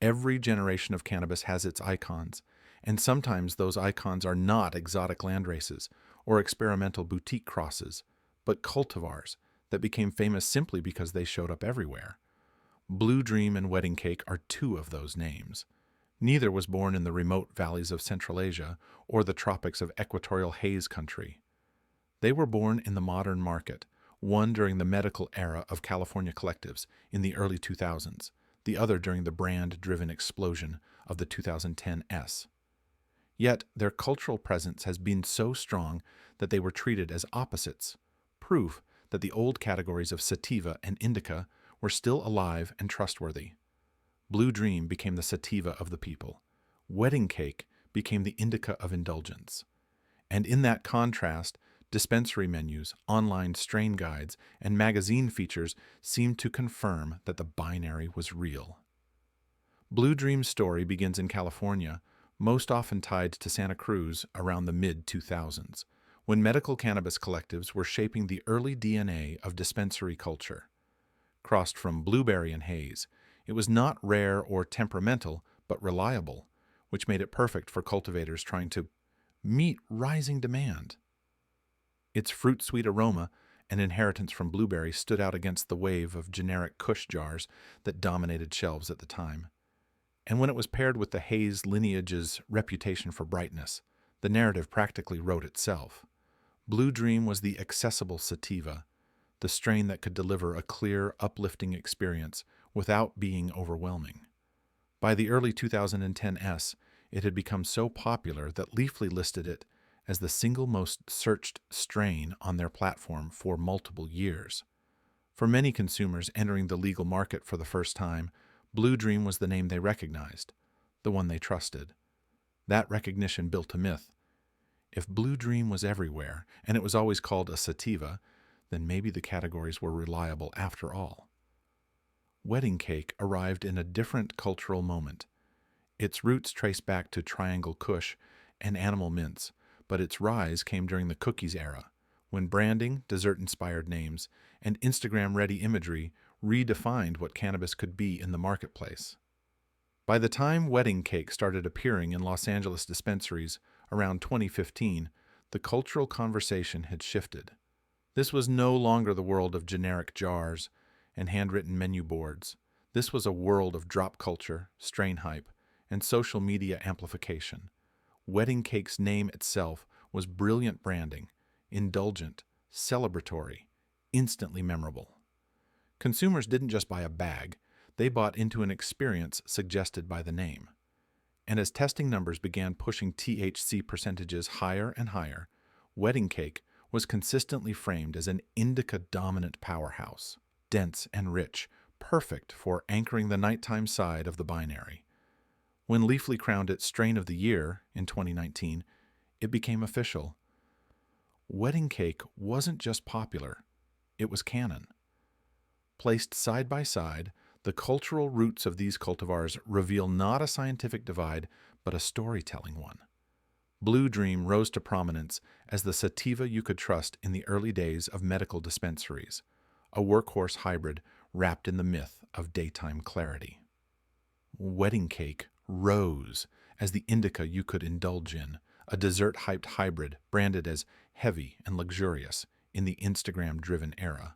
Every generation of cannabis has its icons, and sometimes those icons are not exotic landraces or experimental boutique crosses, but cultivars that became famous simply because they showed up everywhere. Blue Dream and Wedding Cake are two of those names. Neither was born in the remote valleys of Central Asia or the tropics of equatorial haze country. They were born in the modern market, one during the medical era of California collectives in the early 2000s, the other during the brand-driven explosion of the 2010 S. Yet their cultural presence has been so strong that they were treated as opposites, proof that the old categories of sativa and indica were still alive and trustworthy. Blue Dream became the sativa of the people. Wedding Cake became the indica of indulgence. And in that contrast, dispensary menus, online strain guides, and magazine features seemed to confirm that the binary was real. Blue Dream's story begins in California, most often tied to Santa Cruz around the mid-2000s, when medical cannabis collectives were shaping the early DNA of dispensary culture. Crossed from blueberry and haze, it was not rare or temperamental, but reliable, which made it perfect for cultivators trying to meet rising demand. Its fruit-sweet aroma, an inheritance from blueberry, stood out against the wave of generic Kush jars that dominated shelves at the time. And when it was paired with the haze lineage's reputation for brightness, the narrative practically wrote itself. Blue Dream was the accessible sativa, the strain that could deliver a clear, uplifting experience without being overwhelming. By the early 2010s, it had become so popular that Leafly listed it as the single most searched strain on their platform for multiple years. For many consumers entering the legal market for the first time, Blue Dream was the name they recognized, the one they trusted. That recognition built a myth. If Blue Dream was everywhere, and it was always called a sativa, then maybe the categories were reliable after all. Wedding Cake arrived in a different cultural moment. Its roots trace back to Triangle Kush and animal mints, but its rise came during the cookies era, when branding, dessert-inspired names, and Instagram-ready imagery redefined what cannabis could be in the marketplace. By the time Wedding Cake started appearing in Los Angeles dispensaries around 2015, the cultural conversation had shifted. This was no longer the world of generic jars and handwritten menu boards. This was a world of drop culture, strain hype, and social media amplification. Wedding Cake's name itself was brilliant branding, indulgent, celebratory, instantly memorable. Consumers didn't just buy a bag, they bought into an experience suggested by the name. And as testing numbers began pushing THC percentages higher and higher, Wedding Cake was consistently framed as an indica-dominant powerhouse, dense and rich, perfect for anchoring the nighttime side of the binary. When Leafly crowned it Strain of the Year in 2019, it became official. Wedding Cake wasn't just popular, it was canon. Placed side by side, the cultural roots of these cultivars reveal not a scientific divide, but a storytelling one. Blue Dream rose to prominence as the sativa you could trust in the early days of medical dispensaries, a workhorse hybrid wrapped in the myth of daytime clarity. Wedding Cake rose as the indica you could indulge in, a dessert-hyped hybrid branded as heavy and luxurious in the Instagram-driven era.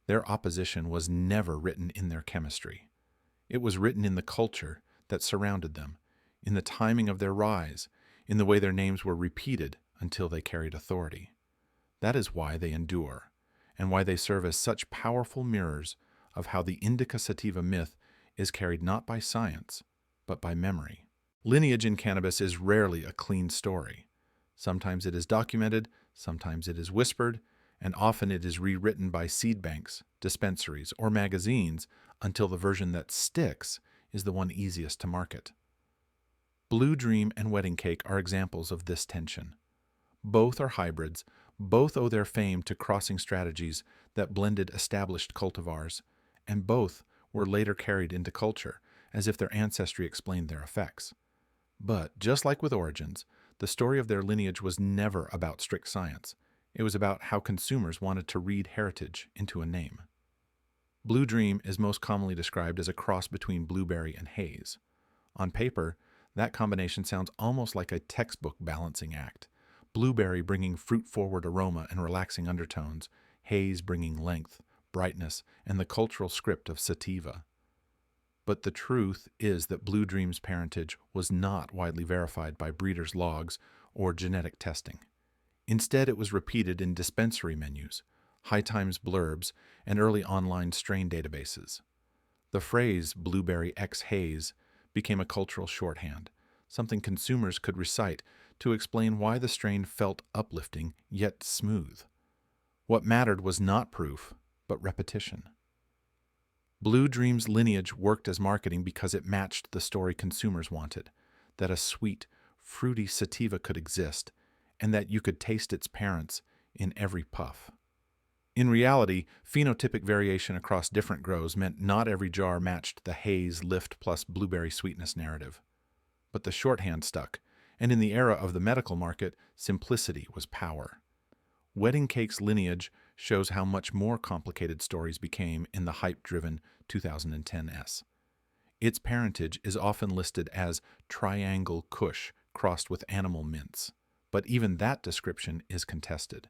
Their opposition was never written in their chemistry. It was written in the culture that surrounded them, in the timing of their rise, in the way their names were repeated until they carried authority. That is why they endure, and why they serve as such powerful mirrors of how the Indica Sativa myth is carried not by science, but by memory. Lineage in cannabis is rarely a clean story. Sometimes it is documented, sometimes it is whispered, and often it is rewritten by seed banks, dispensaries, or magazines until the version that sticks is the one easiest to market. Blue Dream and Wedding Cake are examples of this tension. Both are hybrids, both owe their fame to crossing strategies that blended established cultivars, and both were later carried into culture, as if their ancestry explained their effects. But, just like with origins, the story of their lineage was never about strict science. It was about how consumers wanted to read heritage into a name. Blue Dream is most commonly described as a cross between blueberry and haze. On paper, that combination sounds almost like a textbook balancing act. Blueberry bringing fruit-forward aroma and relaxing undertones, haze bringing length, brightness, and the cultural script of sativa. But the truth is that Blue Dream's parentage was not widely verified by breeders' logs or genetic testing. Instead, it was repeated in dispensary menus, High Times blurbs, and early online strain databases. The phrase "blueberry X haze" became a cultural shorthand, something consumers could recite to explain why the strain felt uplifting yet smooth. What mattered was not proof, but repetition. Blue Dream's lineage worked as marketing because it matched the story consumers wanted, that a sweet, fruity sativa could exist, and that you could taste its parents in every puff. In reality, phenotypic variation across different grows meant not every jar matched the haze, lift plus blueberry sweetness narrative. But the shorthand stuck, and in the era of the medical market, simplicity was power. Wedding Cake's lineage shows how much more complicated stories became in the hype-driven 2010s. Its parentage is often listed as triangle kush crossed with animal mints, but even that description is contested.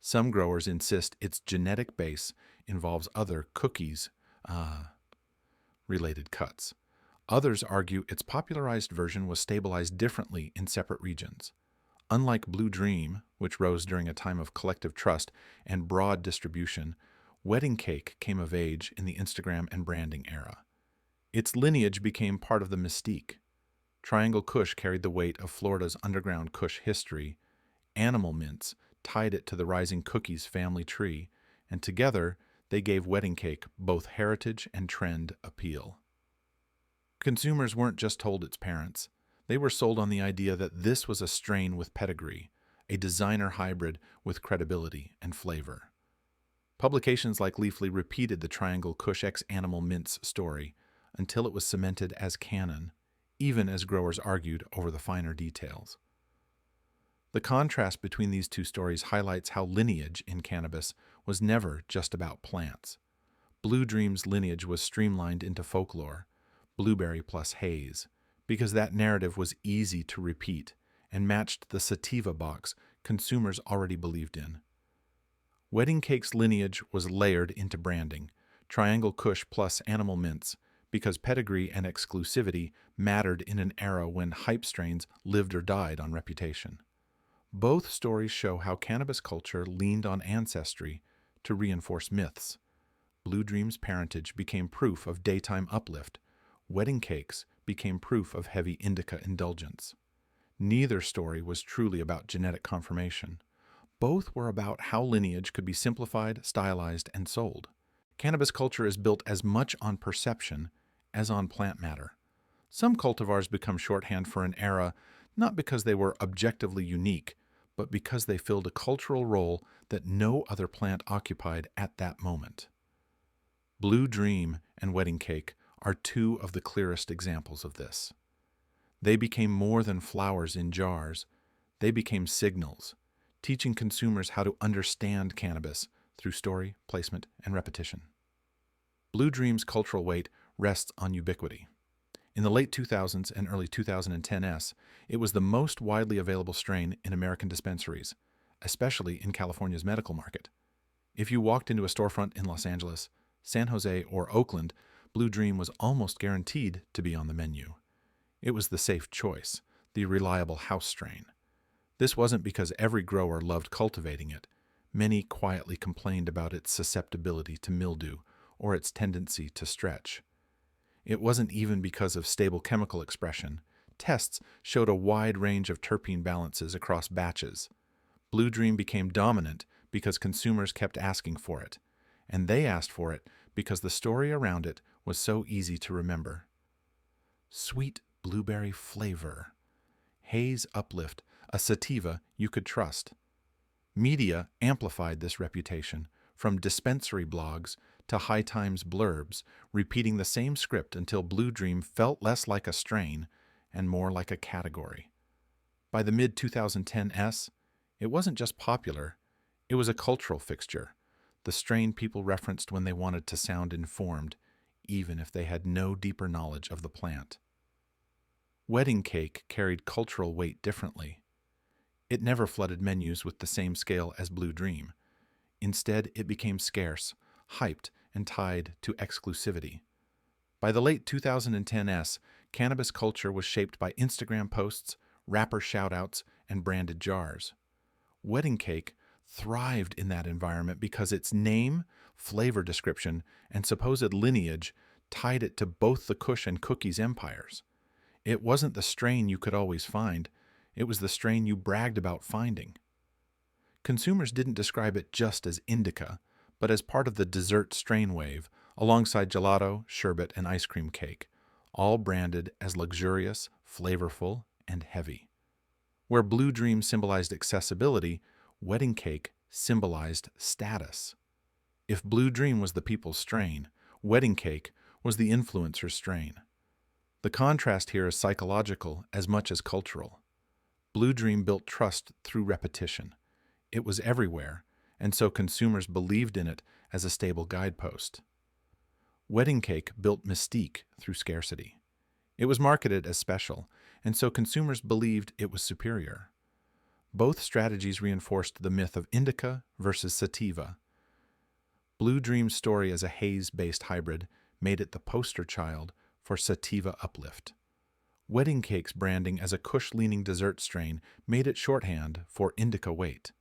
Some growers insist its genetic base involves other cookies-related cuts. Others argue its popularized version was stabilized differently in separate regions. Unlike Blue Dream, which rose during a time of collective trust and broad distribution, Wedding Cake came of age in the Instagram and branding era. Its lineage became part of the mystique. Triangle Kush carried the weight of Florida's underground Kush history. Animal mints tied it to the rising cookies family tree, and together they gave Wedding Cake both heritage and trend appeal. Consumers weren't just told its parents. They were sold on the idea that this was a strain with pedigree, a designer hybrid with credibility and flavor. Publications like Leafly repeated the Triangle Kush X Animal Mints story until it was cemented as canon, even as growers argued over the finer details. The contrast between these two stories highlights how lineage in cannabis was never just about plants. Blue Dream's lineage was streamlined into folklore, blueberry plus haze, because that narrative was easy to repeat and matched the sativa box consumers already believed in. Wedding Cake's lineage was layered into branding, Triangle Kush plus Animal Mints, because pedigree and exclusivity mattered in an era when hype strains lived or died on reputation. Both stories show how cannabis culture leaned on ancestry to reinforce myths. Blue Dream's parentage became proof of daytime uplift. Wedding Cake's became proof of heavy indica indulgence. Neither story was truly about genetic confirmation. Both were about how lineage could be simplified, stylized, and sold. Cannabis culture is built as much on perception as on plant matter. Some cultivars become shorthand for an era not because they were objectively unique, but because they filled a cultural role that no other plant occupied at that moment. Blue Dream and Wedding Cake are two of the clearest examples of this. They became more than flowers in jars. They became signals, teaching consumers how to understand cannabis through story, placement, and repetition. Blue Dream's cultural weight rests on ubiquity. In the late 2000s and early 2010s, it was the most widely available strain in American dispensaries, especially in California's medical market. If you walked into a storefront in Los Angeles, San Jose, or Oakland, Blue Dream was almost guaranteed to be on the menu. It was the safe choice, the reliable house strain. This wasn't because every grower loved cultivating it. Many quietly complained about its susceptibility to mildew or its tendency to stretch. It wasn't even because of stable chemical expression. Tests showed a wide range of terpene balances across batches. Blue Dream became dominant because consumers kept asking for it, and they asked for it because the story around it was so easy to remember. Sweet blueberry flavor. Haze uplift, a sativa you could trust. Media amplified this reputation, from dispensary blogs to High Times blurbs, repeating the same script until Blue Dream felt less like a strain and more like a category. By the mid-2010s, it wasn't just popular, it was a cultural fixture. the strain people referenced when they wanted to sound informed, even if they had no deeper knowledge of the plant. Wedding cake carried cultural weight differently. It never flooded menus with the same scale as Blue Dream. Instead, it became scarce, hyped, and tied to exclusivity. By the late 2010s, cannabis culture was shaped by Instagram posts, rapper shoutouts, and branded jars. Wedding cake thrived in that environment because its name, flavor description, and supposed lineage tied it to both the Kush and cookies empires. It wasn't the strain you could always find, it was the strain you bragged about finding. Consumers didn't describe it just as indica, but as part of the dessert strain wave, alongside gelato, sherbet, and ice cream cake, all branded as luxurious, flavorful, and heavy. Where Blue Dream symbolized accessibility, wedding cake symbolized status. If Blue Dream was the people's strain, wedding cake was the influencer's strain. The contrast here is psychological as much as cultural. Blue Dream built trust through repetition. It was everywhere, and so consumers believed in it as a stable guidepost. Wedding cake built mystique through scarcity. It was marketed as special, and so consumers believed it was superior. Both strategies reinforced the myth of indica versus sativa. Blue Dream's story as a haze-based hybrid made it the poster child for sativa uplift. Wedding cake's branding as a Kush-leaning dessert strain made it shorthand for indica weight.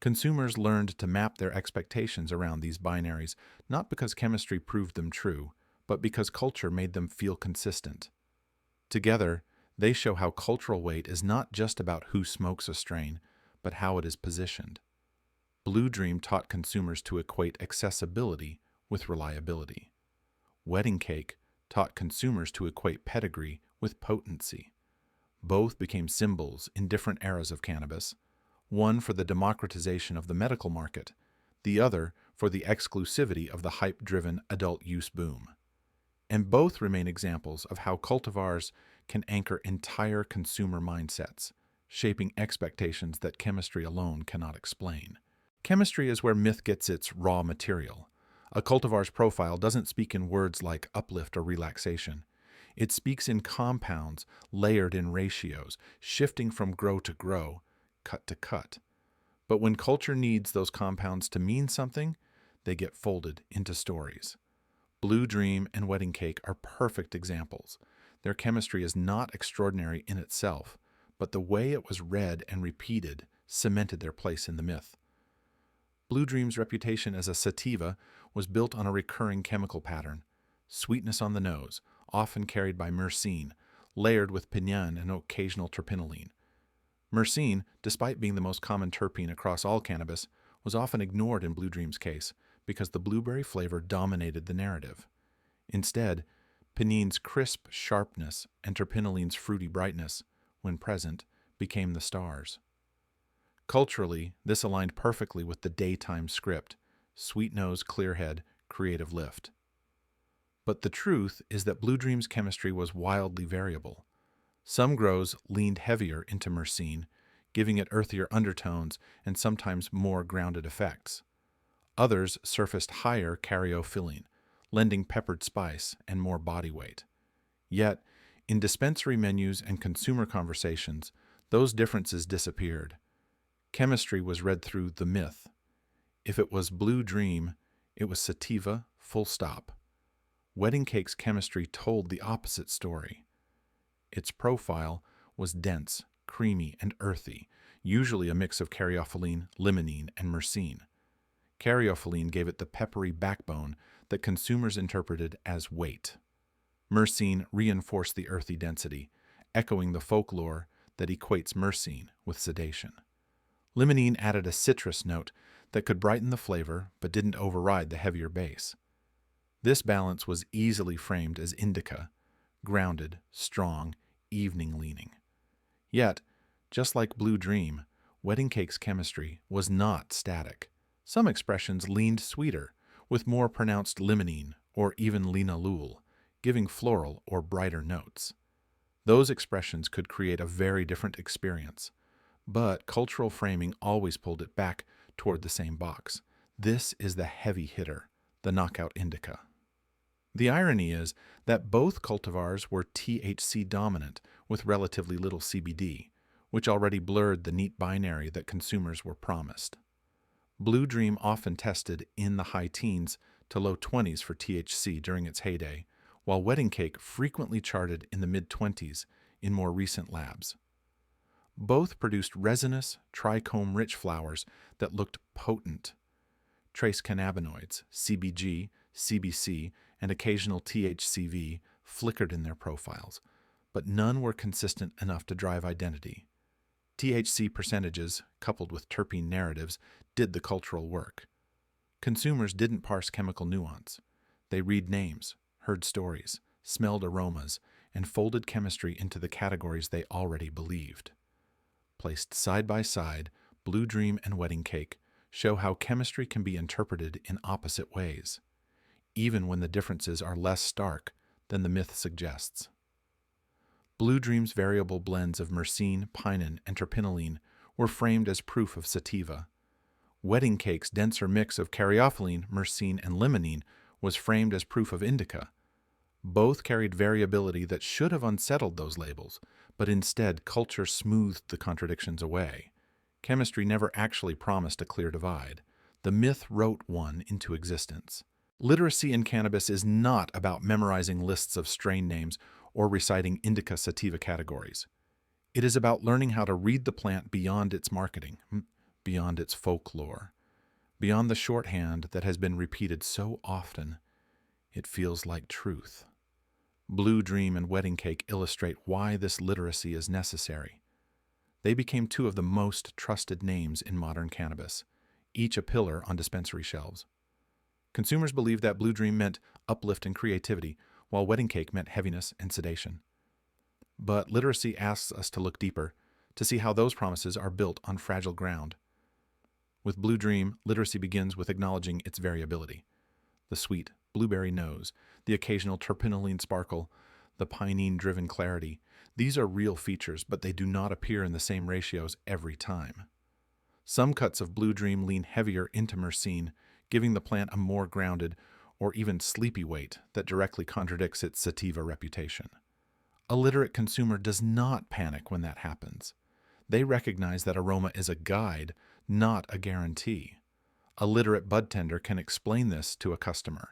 Consumers learned to map their expectations around these binaries, not because chemistry proved them true, but because culture made them feel consistent. Together, they show how cultural weight is not just about who smokes a strain, but how it is positioned. Blue Dream taught consumers to equate accessibility with reliability. Wedding cake taught consumers to equate pedigree with potency. Both became symbols in different eras of cannabis, one for the democratization of the medical market, the other for the exclusivity of the hype-driven adult use boom. And both remain examples of how cultivars can anchor entire consumer mindsets, shaping expectations that chemistry alone cannot explain. Chemistry is where myth gets its raw material. A cultivar's profile doesn't speak in words like uplift or relaxation. It speaks in compounds layered in ratios, shifting from grow to grow, cut to cut. But when culture needs those compounds to mean something, they get folded into stories. Blue Dream and Wedding Cake are perfect examples. Their chemistry is not extraordinary in itself, but the way it was read and repeated cemented their place in the myth. Blue Dream's reputation as a sativa was built on a recurring chemical pattern: sweetness on the nose, often carried by myrcene, layered with pinene and occasional terpinolene. Myrcene, despite being the most common terpene across all cannabis, was often ignored in Blue Dream's case because the blueberry flavor dominated the narrative. Instead, pinene's crisp sharpness and terpinolene's fruity brightness, when present, became the stars. Culturally, this aligned perfectly with the daytime script: sweet nose, clear head, creative lift. But the truth is that Blue Dream's chemistry was wildly variable. Some grows leaned heavier into myrcene, giving it earthier undertones and sometimes more grounded effects. Others surfaced higher caryophyllene, lending peppered spice and more body weight. Yet, in dispensary menus and consumer conversations, those differences disappeared. Chemistry was read through the myth. If it was Blue Dream, it was sativa, full stop. Wedding Cake's chemistry told the opposite story. Its profile was dense, creamy, and earthy, usually a mix of caryophyllene, limonene, and myrcene. Caryophyllene gave it the peppery backbone that consumers interpreted as weight. Myrcene reinforced the earthy density, echoing the folklore that equates myrcene with sedation. Limonene added a citrus note that could brighten the flavor but didn't override the heavier base. This balance was easily framed as indica: grounded, strong, evening-leaning. Yet, just like Blue Dream, Wedding Cake's chemistry was not static. Some expressions leaned sweeter, with more pronounced limonene or even linalool, giving floral or brighter notes. Those expressions could create a very different experience, but cultural framing always pulled it back toward the same box. This is the heavy hitter, the knockout indica. The irony is that both cultivars were THC dominant with relatively little CBD, which already blurred the neat binary that consumers were promised. Blue Dream often tested in the high teens to low 20s for THC during its heyday, while Wedding Cake frequently charted in the mid-20s in more recent labs. Both produced resinous, trichome-rich flowers that looked potent. Trace cannabinoids, CBG, CBC, and occasional THCV flickered in their profiles, but none were consistent enough to drive identity. THC percentages, coupled with terpene narratives, did the cultural work. Consumers didn't parse chemical nuance. They read names, heard stories, smelled aromas, and folded chemistry into the categories they already believed. Placed side by side, Blue Dream and Wedding Cake show how chemistry can be interpreted in opposite ways, even when the differences are less stark than the myth suggests. Blue Dream's variable blends of myrcene, pinene, and terpinolene were framed as proof of sativa. Wedding Cake's denser mix of caryophyllene, myrcene, and limonene was framed as proof of indica. Both carried variability that should have unsettled those labels, but instead culture smoothed the contradictions away. Chemistry never actually promised a clear divide. The myth wrote one into existence. Literacy in cannabis is not about memorizing lists of strain names or reciting Indica Sativa categories. It is about learning how to read the plant beyond its marketing, beyond its folklore, beyond the shorthand that has been repeated so often it feels like truth. Blue Dream and Wedding Cake illustrate why this literacy is necessary. They became two of the most trusted names in modern cannabis, each a pillar on dispensary shelves. Consumers believed that Blue Dream meant uplift and creativity, while Wedding Cake meant heaviness and sedation. But literacy asks us to look deeper, to see how those promises are built on fragile ground. With Blue Dream, literacy begins with acknowledging its variability. The sweet blueberry nose, the occasional terpinolene sparkle, the pinene-driven clarity. These are real features, but they do not appear in the same ratios every time. Some cuts of Blue Dream lean heavier into myrcene, giving the plant a more grounded or even sleepy weight that directly contradicts its sativa reputation. A literate consumer does not panic when that happens. They recognize that aroma is a guide, not a guarantee. A literate bud tender can explain this to a customer.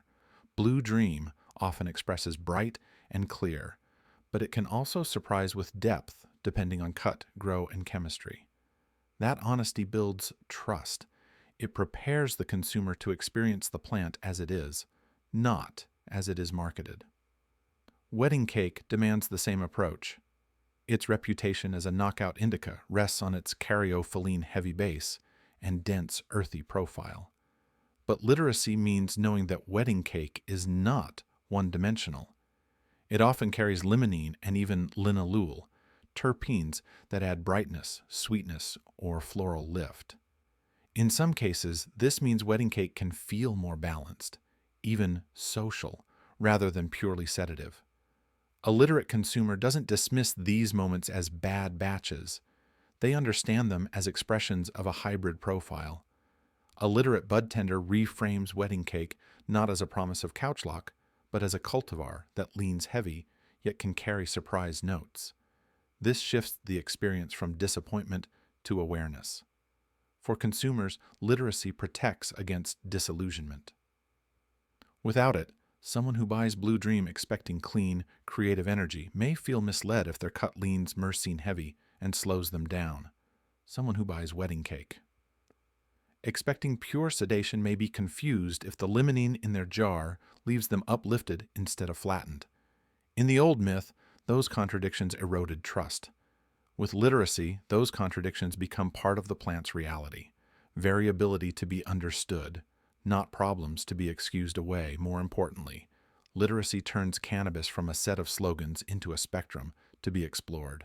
Blue Dream often expresses bright and clear, but it can also surprise with depth depending on cut, grow, and chemistry. That honesty builds trust. It prepares the consumer to experience the plant as it is, not as it is marketed. Wedding Cake demands the same approach. Its reputation as a knockout indica rests on its caryophyllene heavy base and dense, earthy profile. But literacy means knowing that Wedding Cake is not one-dimensional. It often carries limonene and even linalool, terpenes that add brightness, sweetness, or floral lift. In some cases, this means Wedding Cake can feel more balanced, even social, rather than purely sedative. A literate consumer doesn't dismiss these moments as bad batches. They understand them as expressions of a hybrid profile. A literate bud tender reframes Wedding Cake not as a promise of couchlock, but as a cultivar that leans heavy yet can carry surprise notes. This shifts the experience from disappointment to awareness. For consumers, literacy protects against disillusionment. Without it, someone who buys Blue Dream expecting clean, creative energy may feel misled if their cut leans myrcene heavy and slows them down. Someone who buys Wedding Cake expecting pure sedation may be confused if the limonene in their jar leaves them uplifted instead of flattened. In the old myth, those contradictions eroded trust. With literacy, those contradictions become part of the plant's reality, variability to be understood, not problems to be excused away. More importantly, literacy turns cannabis from a set of slogans into a spectrum to be explored.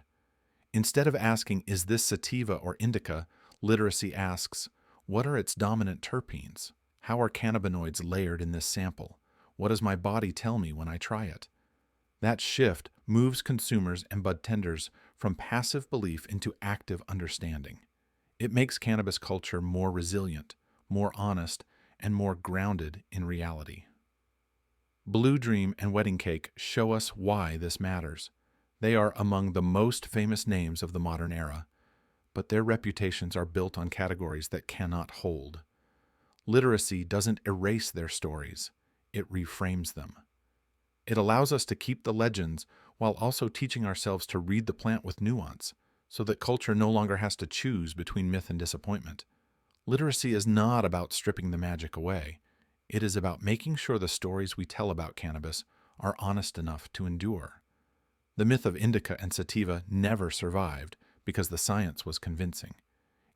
Instead of asking, is this sativa or indica, literacy asks, what are its dominant terpenes? How are cannabinoids layered in this sample? What does my body tell me when I try it? That shift moves consumers and bud tenders from passive belief into active understanding. It makes cannabis culture more resilient, more honest, and more grounded in reality. Blue Dream and Wedding Cake show us why this matters. They are among the most famous names of the modern era, but their reputations are built on categories that cannot hold. Literacy doesn't erase their stories, it reframes them. It allows us to keep the legends while also teaching ourselves to read the plant with nuance, so that culture no longer has to choose between myth and disappointment. Literacy is not about stripping the magic away. It is about making sure the stories we tell about cannabis are honest enough to endure. The myth of indica and sativa never survived because the science was convincing.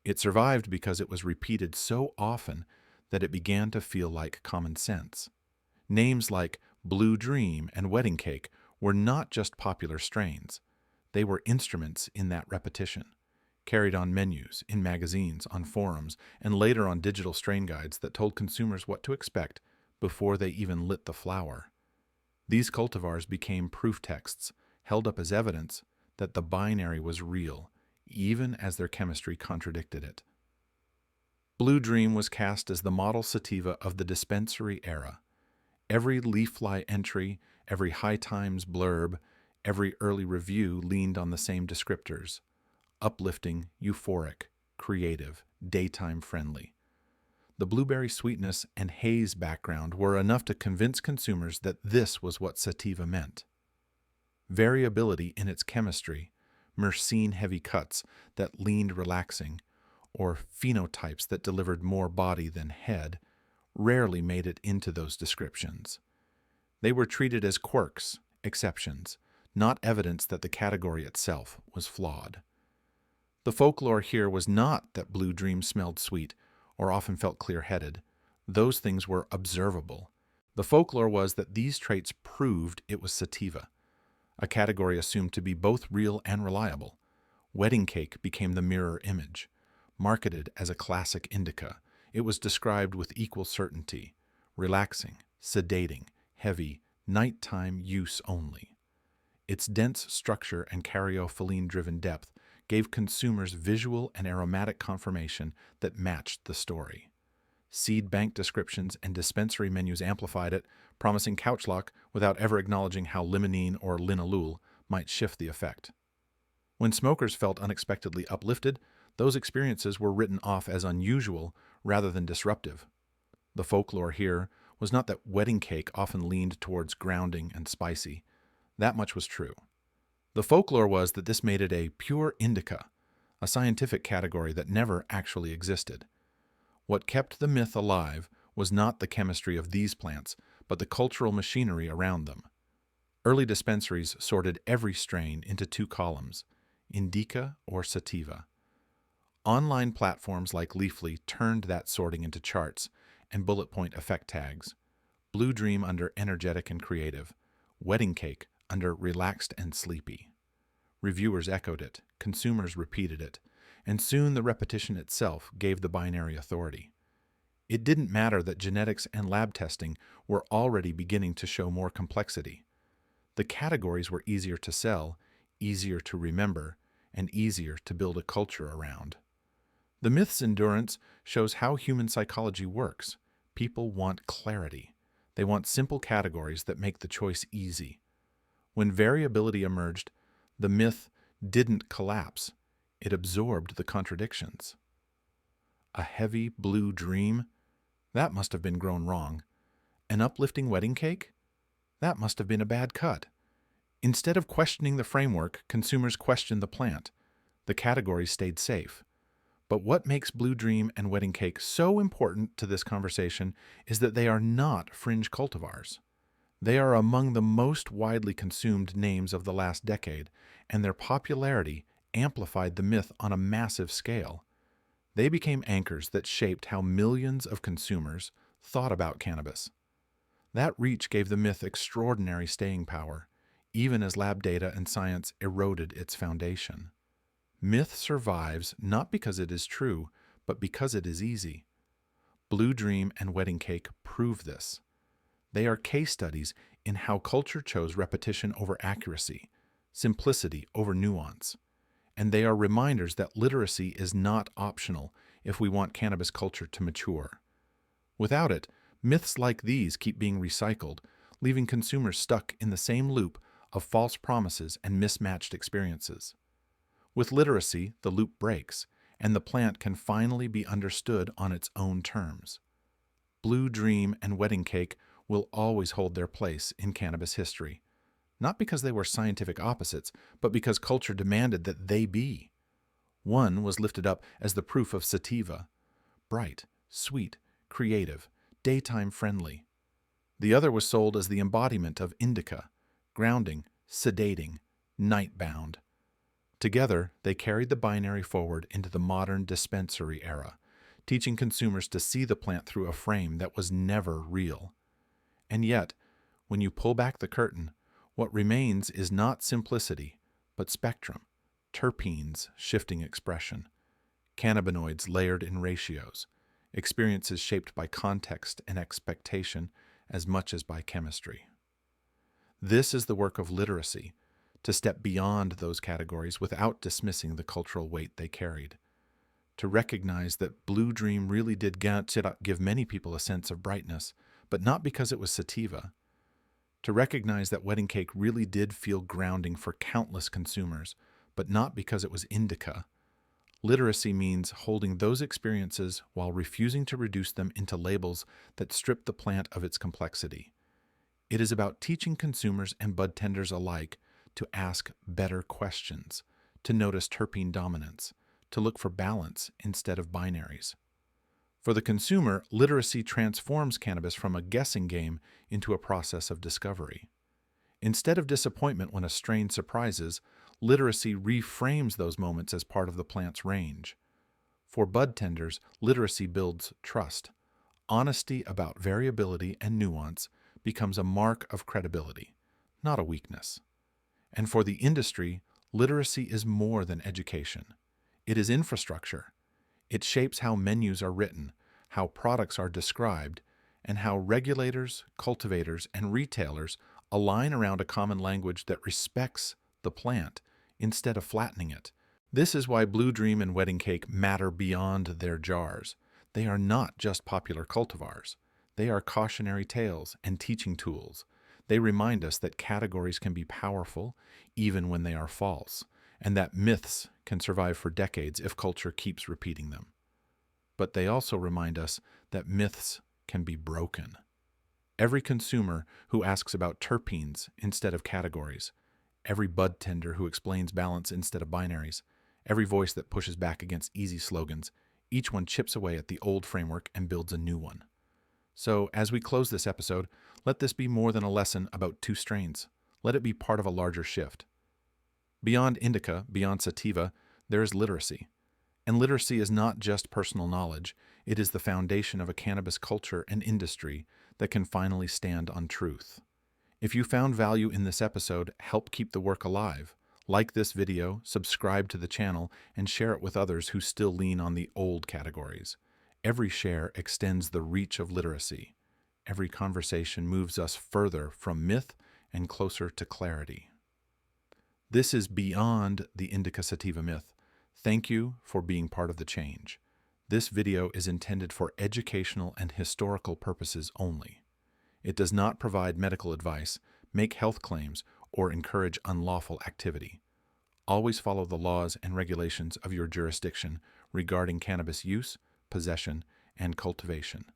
It survived because it was repeated so often that it began to feel like common sense. Names like Blue Dream and Wedding Cake were not just popular strains. They were instruments in that repetition, carried on menus, in magazines, on forums, and later on digital strain guides that told consumers what to expect before they even lit the flower. These cultivars became proof texts, held up as evidence that the binary was real, even as their chemistry contradicted it. Blue Dream was cast as the model sativa of the dispensary era. Every leaf-fly entry, every High Times blurb, every early review leaned on the same descriptors: uplifting, euphoric, creative, daytime friendly. The blueberry sweetness and haze background were enough to convince consumers that this was what sativa meant. Variability in its chemistry, myrcene heavy cuts that leaned relaxing, or phenotypes that delivered more body than head, rarely made it into those descriptions. They were treated as quirks, exceptions, not evidence that the category itself was flawed. The folklore here was not that Blue Dream smelled sweet or often felt clear-headed. Those things were observable. The folklore was that these traits proved it was sativa, a category assumed to be both real and reliable. Wedding Cake became the mirror image. Marketed as a classic indica, it was described with equal certainty: relaxing, sedating, heavy, nighttime use only. Its dense structure and caryophyllene-driven depth gave consumers visual and aromatic confirmation that matched the story. Seed bank descriptions and dispensary menus amplified it, promising couchlock without ever acknowledging how limonene or linalool might shift the effect. When smokers felt unexpectedly uplifted, those experiences were written off as unusual rather than disruptive. The folklore here was not that Wedding Cake often leaned towards grounding and spicy. That much was true. The folklore was that this made it a pure indica, a scientific category that never actually existed. What kept the myth alive was not the chemistry of these plants, but the cultural machinery around them. Early dispensaries sorted every strain into two columns: indica or sativa. Online platforms like Leafly turned that sorting into charts and bullet point effect tags: Blue Dream under energetic and creative, Wedding Cake under relaxed and sleepy. Reviewers echoed it, consumers repeated it, and soon the repetition itself gave the binary authority. It didn't matter that genetics and lab testing were already beginning to show more complexity. The categories were easier to sell, easier to remember, and easier to build a culture around. The myth's endurance shows how human psychology works. People want clarity. They want simple categories that make the choice easy. When variability emerged, the myth didn't collapse. It absorbed the contradictions. A heavy blue dream? That must have been grown wrong. An uplifting wedding cake? That must have been a bad cut. Instead of questioning the framework, consumers questioned the plant. The categories stayed safe. But what makes Blue Dream and Wedding Cake so important to this conversation is that they are not fringe cultivars. They are among the most widely consumed names of the last decade, and their popularity amplified the myth on a massive scale. They became anchors that shaped how millions of consumers thought about cannabis. That reach gave the myth extraordinary staying power, even as lab data and science eroded its foundation. Myth survives not because it is true, but because it is easy. Blue Dream and Wedding Cake prove this. They are case studies in how culture chose repetition over accuracy, simplicity over nuance, and they are reminders that literacy is not optional if we want cannabis culture to mature. Without it, myths like these keep being recycled, leaving consumers stuck in the same loop of false promises and mismatched experiences. With literacy, the loop breaks, and the plant can finally be understood on its own terms. Blue Dream and Wedding Cake will always hold their place in cannabis history, not because they were scientific opposites, but because culture demanded that they be. One was lifted up as the proof of sativa, bright, sweet, creative, daytime friendly. The other was sold as the embodiment of indica, grounding, sedating, night-bound. Together, they carried the binary forward into the modern dispensary era, teaching consumers to see the plant through a frame that was never real. And yet, when you pull back the curtain, what remains is not simplicity, but spectrum, terpenes shifting expression, cannabinoids layered in ratios, experiences shaped by context and expectation as much as by chemistry. This is the work of literacy, to step beyond those categories without dismissing the cultural weight they carried. To recognize that Blue Dream really did give many people a sense of brightness, but not because it was sativa. To recognize that Wedding Cake really did feel grounding for countless consumers, but not because it was indica. Literacy means holding those experiences while refusing to reduce them into labels that strip the plant of its complexity. It is about teaching consumers and bud tenders alike to ask better questions, to notice terpene dominance, to look for balance instead of binaries. For the consumer, literacy transforms cannabis from a guessing game into a process of discovery. Instead of disappointment when a strain surprises, literacy reframes those moments as part of the plant's range. For bud tenders, literacy builds trust. Honesty about variability and nuance becomes a mark of credibility, not a weakness. And for the industry, literacy is more than education. It is infrastructure. It shapes how menus are written, how products are described, and how regulators, cultivators, and retailers align around a common language that respects the plant instead of flattening it. This is why Blue Dream and Wedding Cake matter beyond their jars. They are not just popular cultivars. They are cautionary tales and teaching tools. They remind us that categories can be powerful even when they are false, and that myths can survive for decades if culture keeps repeating them. But they also remind us that myths can be broken. Every consumer who asks about terpenes instead of categories, every bud tender who explains balance instead of binaries, every voice that pushes back against easy slogans, each one chips away at the old framework and builds a new one. So, as we close this episode, let this be more than a lesson about two strains. Let it be part of a larger shift. Beyond indica, beyond sativa, there is literacy. And literacy is not just personal knowledge, it is the foundation of a cannabis culture and industry that can finally stand on truth. If you found value in this episode, help keep the work alive. Like this video, subscribe to the channel, and share it with others who still lean on the old categories. Every share extends the reach of literacy. Every conversation moves us further from myth and closer to clarity. This is Beyond the Indica Sativa Myth. Thank you for being part of the change. This video is intended for educational and historical purposes only. It does not provide medical advice, make health claims, or encourage unlawful activity. Always follow the laws and regulations of your jurisdiction regarding cannabis use, possession, and cultivation.